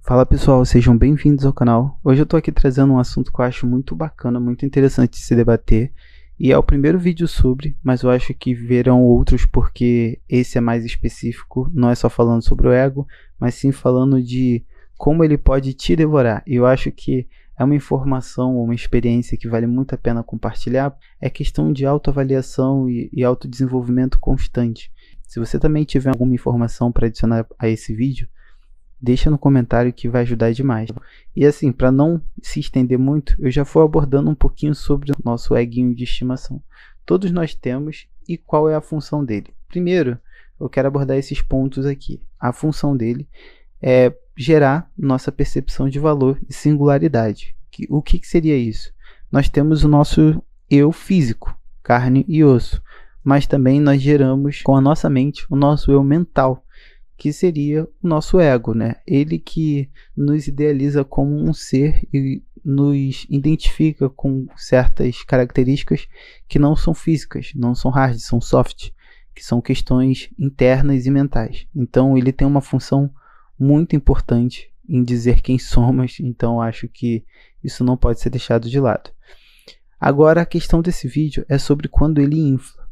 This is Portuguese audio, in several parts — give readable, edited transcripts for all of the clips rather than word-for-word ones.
Fala pessoal, sejam bem-vindos ao canal. Hoje eu tô aqui trazendo um assunto que eu acho muito bacana, muito interessante de se debater. E é o primeiro vídeo sobre, mas eu acho que verão outros porque esse é mais específico. Não é só falando sobre o ego, mas sim falando de como ele pode te devorar. E eu acho que é uma informação, uma experiência que vale muito a pena compartilhar. É questão de autoavaliação e autodesenvolvimento constante. Se você também tiver alguma informação para adicionar a esse vídeo, deixa no comentário que vai ajudar demais. E assim, para não se estender muito, eu já vou abordando um pouquinho sobre o nosso eguinho de estimação. Todos nós temos e qual é a função dele. Primeiro, eu quero abordar esses pontos aqui. A função dele é gerar nossa percepção de valor e singularidade. O que seria isso? Nós temos o nosso eu físico, carne e osso, mas também nós geramos com a nossa mente o nosso eu mental, que seria o nosso ego, né? Ele que nos idealiza como um ser e nos identifica com certas características que não são físicas, não são hard, são soft, que são questões internas e mentais. Então ele tem uma função muito importante em dizer quem somos, então acho que isso não pode ser deixado de lado. Agora a questão desse vídeo é sobre quando ele infla,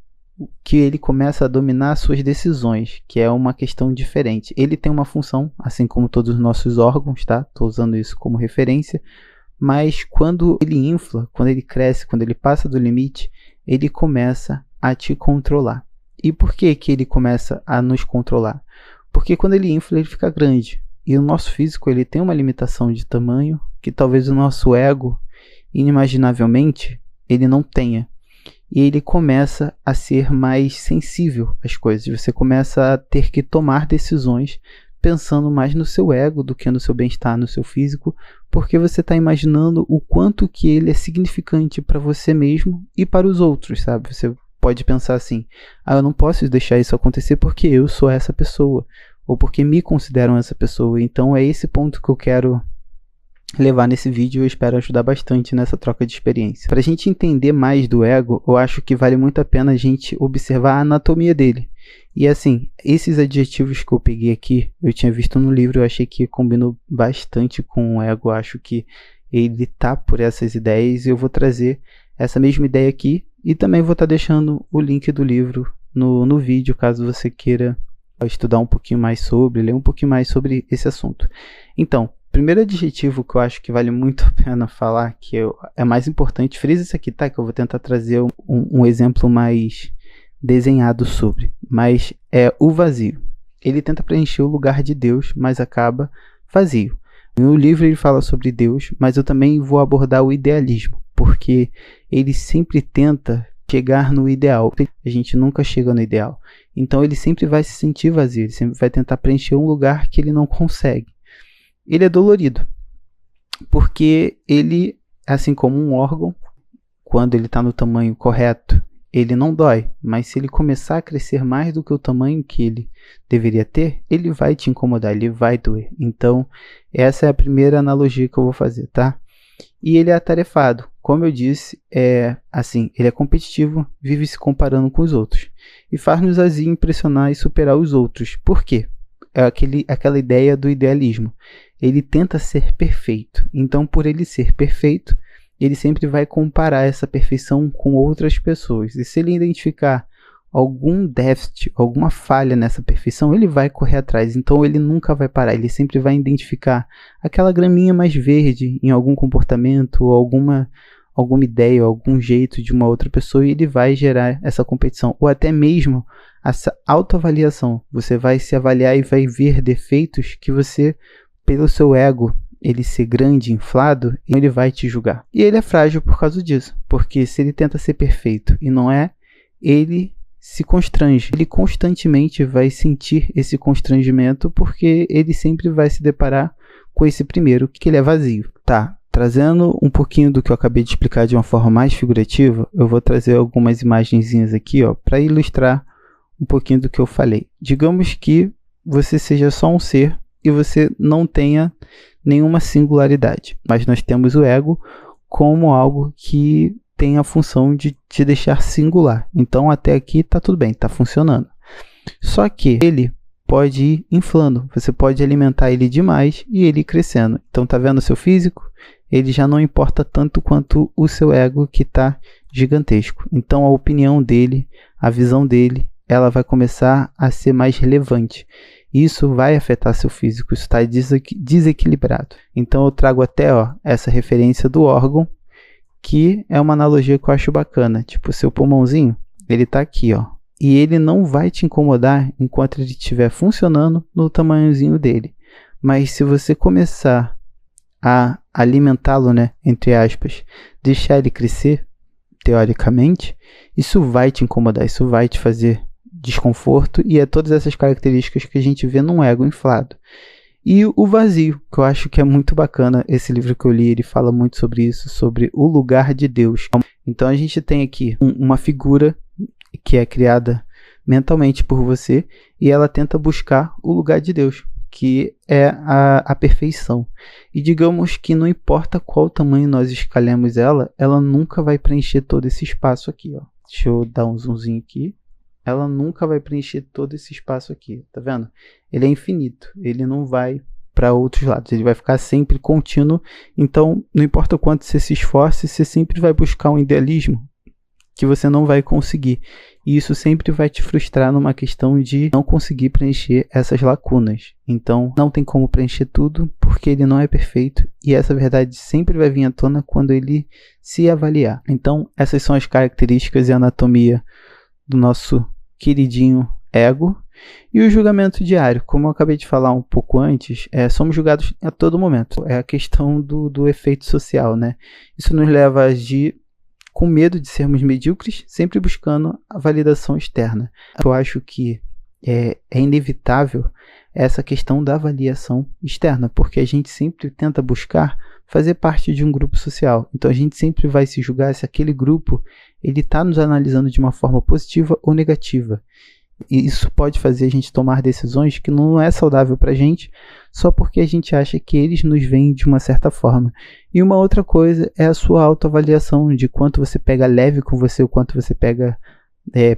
que ele começa a dominar suas decisões, que é uma questão diferente. Ele tem uma função, assim como todos os nossos órgãos, tá? Estou usando isso como referência, mas quando ele infla, quando ele cresce, quando ele passa do limite, ele começa a te controlar. E por que que ele começa a nos controlar? Porque quando ele infla, ele fica grande. E o nosso físico, ele tem uma limitação de tamanho que talvez o nosso ego, inimaginavelmente, ele não tenha. E ele começa a ser mais sensível às coisas. Você começa a ter que tomar decisões pensando mais no seu ego do que no seu bem-estar, no seu físico, porque você está imaginando o quanto que ele é significante para você mesmo e para os outros, sabe? Você pode pensar assim, eu não posso deixar isso acontecer porque eu sou essa pessoa, ou porque me consideram essa pessoa. Então é esse ponto que eu quero levar nesse vídeo. Eu espero ajudar bastante nessa troca de experiência. Para a gente entender mais do ego, eu acho que vale muito a pena a gente observar a anatomia dele. E assim, esses adjetivos que eu peguei aqui, eu tinha visto no livro, eu achei que combinou bastante com o ego. Eu acho que ele tá por essas ideias e eu vou trazer essa mesma ideia aqui e também vou estar deixando o link do livro no vídeo, caso você queira estudar um pouquinho mais sobre, ler um pouquinho mais sobre esse assunto. Então, primeiro adjetivo que eu acho que vale muito a pena falar, que é mais importante, frisa isso aqui, tá? Que eu vou tentar trazer um exemplo mais desenhado sobre, mas é o vazio. Ele tenta preencher o lugar de Deus, mas acaba vazio. No livro ele fala sobre Deus, mas eu também vou abordar o idealismo, porque ele sempre tenta chegar no ideal. A gente nunca chega no ideal. Então ele sempre vai se sentir vazio, ele sempre vai tentar preencher um lugar que ele não consegue. Ele é dolorido, porque ele, assim como um órgão, quando ele está no tamanho correto, ele não dói. Mas se ele começar a crescer mais do que o tamanho que ele deveria ter, ele vai te incomodar, ele vai doer. Então, essa é a primeira analogia que eu vou fazer, tá? E ele é atarefado. Como eu disse, ele é competitivo, vive se comparando com os outros. E faz-nos assim impressionar e superar os outros. Por quê? É aquela ideia do idealismo. Ele tenta ser perfeito. Então, por ele ser perfeito, ele sempre vai comparar essa perfeição com outras pessoas. E se ele identificar algum déficit, alguma falha nessa perfeição, ele vai correr atrás. Então, ele nunca vai parar. Ele sempre vai identificar aquela graminha mais verde em algum comportamento, ou alguma ideia, algum jeito de uma outra pessoa, e ele vai gerar essa competição. Ou até mesmo essa autoavaliação. Você vai se avaliar e vai ver defeitos que você, pelo seu ego, ele ser grande, inflado, ele vai te julgar. E ele é frágil por causa disso. Porque se ele tenta ser perfeito e não é, ele se constrange. Ele constantemente vai sentir esse constrangimento porque ele sempre vai se deparar com esse primeiro, que ele é vazio. Tá, trazendo um pouquinho do que eu acabei de explicar de uma forma mais figurativa, eu vou trazer algumas imagenzinhas aqui, ó, para ilustrar um pouquinho do que eu falei. Digamos que você seja só um ser e você não tenha nenhuma singularidade, mas nós temos o ego como algo que tem a função de te deixar singular. Então até aqui está tudo bem, está funcionando. Só que ele, pode ir inflando, você pode alimentar ele demais e ele ir crescendo. Então tá vendo o seu físico? Ele já não importa tanto quanto o seu ego, que está gigantesco. Então a opinião dele, a visão dele, ela vai começar a ser mais relevante. Isso vai afetar seu físico, isso está desequilibrado. Então eu trago até essa referência do órgão, que é uma analogia que eu acho bacana. Tipo, o seu pulmãozinho, ele está aqui, e ele não vai te incomodar enquanto ele estiver funcionando no tamanhozinho dele. Mas se você começar a alimentá-lo, né, entre aspas, deixar ele crescer, teoricamente, isso vai te incomodar, isso vai te fazer desconforto, e é todas essas características que a gente vê num ego inflado. E o vazio, que eu acho que é muito bacana, esse livro que eu li, ele fala muito sobre isso, sobre o lugar de Deus. Então a gente tem aqui uma figura que é criada mentalmente por você, e ela tenta buscar o lugar de Deus, que é a perfeição. E digamos que não importa qual tamanho nós escalemos ela nunca vai preencher todo esse espaço aqui. Deixa eu dar um zoomzinho aqui. Ela nunca vai preencher todo esse espaço aqui, tá vendo? Ele é infinito, ele não vai para outros lados, ele vai ficar sempre contínuo. Então, não importa o quanto você se esforce, você sempre vai buscar um idealismo que você não vai conseguir. E isso sempre vai te frustrar numa questão de não conseguir preencher essas lacunas. Então, não tem como preencher tudo, porque ele não é perfeito. E essa verdade sempre vai vir à tona quando ele se avaliar. Então, essas são as características e anatomia do nosso queridinho ego. E o julgamento diário, como eu acabei de falar um pouco antes, somos julgados a todo momento. É a questão do efeito social, né? Isso nos leva a agir com medo de sermos medíocres, sempre buscando a validação externa. Eu acho que é inevitável essa questão da avaliação externa, porque a gente sempre tenta buscar fazer parte de um grupo social. Então a gente sempre vai se julgar se aquele grupo ele está nos analisando de uma forma positiva ou negativa. E isso pode fazer a gente tomar decisões que não é saudável para a gente, só porque a gente acha que eles nos veem de uma certa forma. E uma outra coisa é a sua autoavaliação, de quanto você pega leve com você, o quanto você pega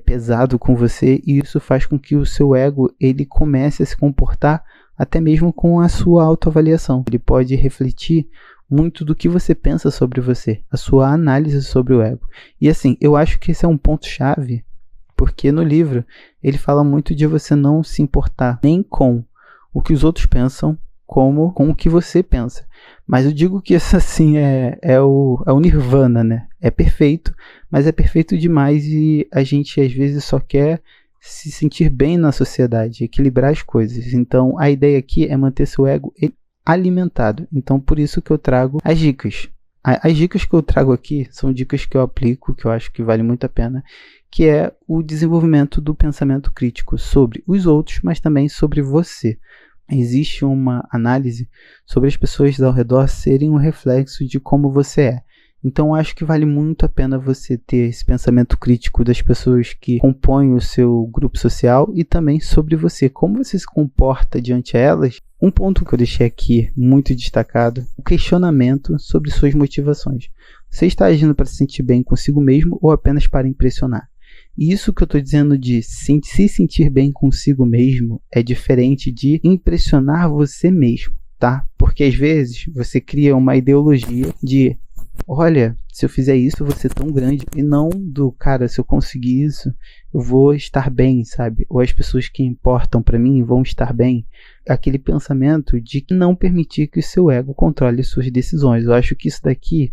pesado com você, e isso faz com que o seu ego ele comece a se comportar até mesmo com a sua autoavaliação. Ele pode refletir muito do que você pensa sobre você, a sua análise sobre o ego. E assim, eu acho que esse é um ponto-chave, porque no livro ele fala muito de você não se importar nem com o que os outros pensam, como com o que você pensa. Mas eu digo que isso assim é o nirvana, né? É perfeito, mas é perfeito demais, e a gente às vezes só quer se sentir bem na sociedade, equilibrar as coisas. Então a ideia aqui é manter seu ego alimentado. Então por isso que eu trago as dicas. As dicas que eu trago aqui são dicas que eu aplico, que eu acho que vale muito a pena, que é o desenvolvimento do pensamento crítico sobre os outros, mas também sobre você. Existe uma análise sobre as pessoas ao redor serem um reflexo de como você é. Então acho que vale muito a pena você ter esse pensamento crítico das pessoas que compõem o seu grupo social, e também sobre você, como você se comporta diante a elas. Um ponto que eu deixei aqui muito destacado, o questionamento sobre suas motivações. Você está agindo para se sentir bem consigo mesmo ou apenas para impressionar? E isso que eu estou dizendo de se sentir bem consigo mesmo é diferente de impressionar você mesmo, tá? Porque às vezes você cria uma ideologia de: olha, se eu fizer isso eu vou ser tão grande, e não do cara, se eu conseguir isso eu vou estar bem, sabe? Ou as pessoas que importam para mim vão estar bem. Aquele pensamento de não permitir que o seu ego controle suas decisões. Eu acho que isso daqui,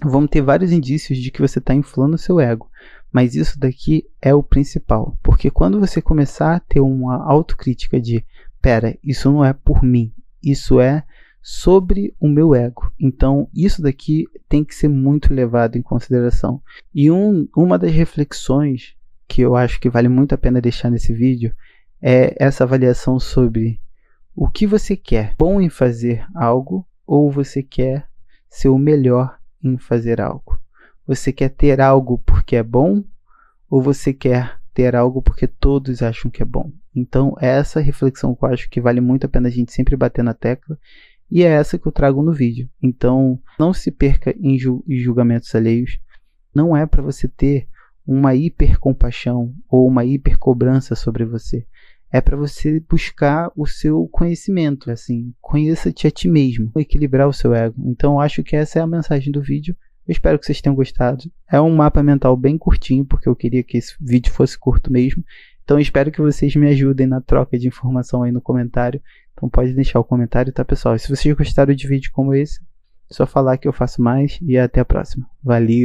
vamos ter vários indícios de que você está inflando o seu ego, mas isso daqui é o principal. Porque quando você começar a ter uma autocrítica de: pera, isso não é por mim, isso é sobre o meu ego. Então isso daqui tem que ser muito levado em consideração. E uma das reflexões que eu acho que vale muito a pena deixar nesse vídeo é essa avaliação sobre o que você quer. Bom em fazer algo, ou você quer ser o melhor em fazer algo? Você quer ter algo porque é bom, ou você quer ter algo porque todos acham que é bom? Então é essa reflexão que eu acho que vale muito a pena a gente sempre bater na tecla, e é essa que eu trago no vídeo. Então não se perca em julgamentos alheios. Não é para você ter uma hipercompaixão ou uma hipercobrança sobre você. é para você buscar o seu conhecimento, assim, conheça-te a ti mesmo, equilibrar o seu ego. Então eu acho que essa é a mensagem do vídeo. Eu espero que vocês tenham gostado. É um mapa mental bem curtinho, porque eu queria que esse vídeo fosse curto mesmo. Então eu espero que vocês me ajudem na troca de informação aí no comentário. Então pode deixar o comentário, tá, pessoal? E se vocês gostaram de vídeo como esse, é só falar que eu faço mais e até a próxima. Valeu!